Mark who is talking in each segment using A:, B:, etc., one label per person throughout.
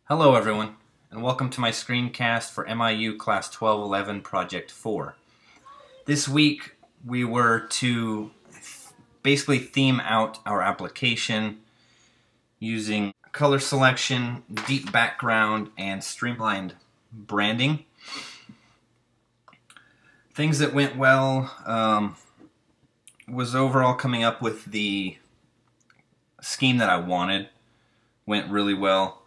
A: Hello everyone, and welcome to my screencast for MIU Class 1211 Project 4. This week we were to basically theme out our application using color selection, deep background, and streamlined branding. Things that went well was overall coming up with the scheme that I wanted. Went really well.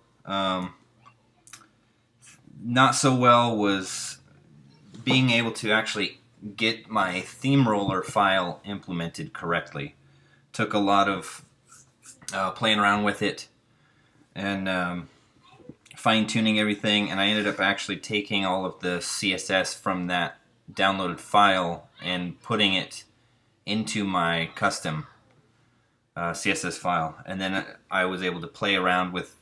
A: Not so well was being able to actually get my theme roller file implemented correctly. Took a lot of playing around with it and fine-tuning everything, and I ended up actually taking all of the CSS from that downloaded file and putting it into my custom CSS file, and then I was able to play around with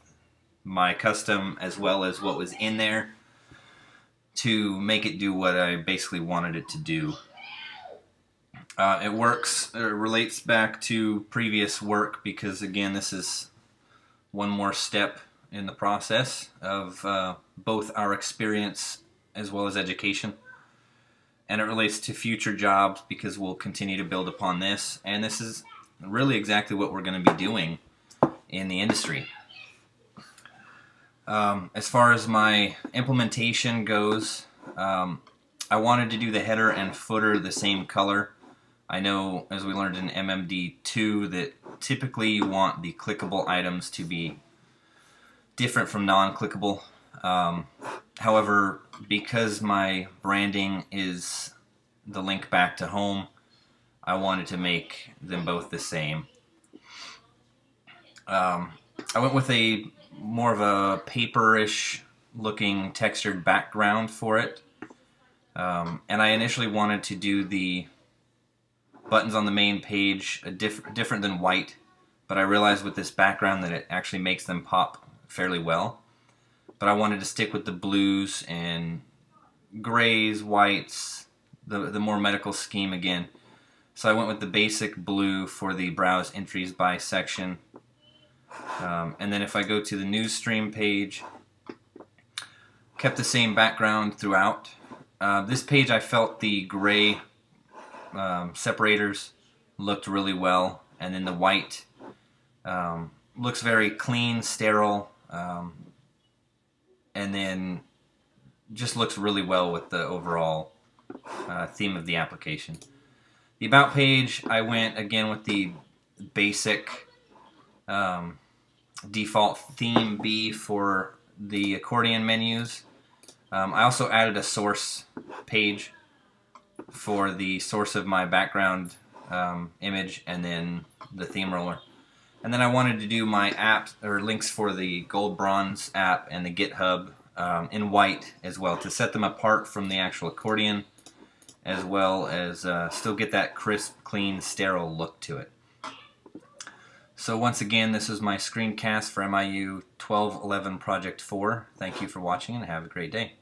A: my custom as well as what was in there to make it do what I basically wanted it to do. It relates back to previous work because, again, this is one more step in the process of both our experience as well as education. And it relates to future jobs because we'll continue to build upon this, and this is really exactly what we're going to be doing in the industry. As far as my implementation goes, I wanted to do the header and footer the same color. I know, as we learned in MMD2, that typically you want the clickable items to be different from non-clickable. However, because my branding is the link back to home, I wanted to make them both the same. I went with a more of a paperish looking textured background for it, and I initially wanted to do the buttons on the main page different than white, but I realized with this background that it actually makes them pop fairly well. But I wanted to stick with the blues and grays, whites, the more medical scheme again. So I went with the basic blue for the browse entries by section. And then if I go to the news stream page, kept the same background throughout. This page I felt the gray separators looked really well, and then the white looks very clean, sterile, and then just looks really well with the overall theme of the application. The About page, I went again with the basic default theme B for the accordion menus. I also added a source page for the source of my background image and then the theme roller. And then I wanted to do my app or links for the Gold Bronze app and the GitHub in white as well to set them apart from the actual accordion, as well as still get that crisp, clean, sterile look to it. So once again, this is my screencast for MIU 1211 Project 4. Thank you for watching and have a great day.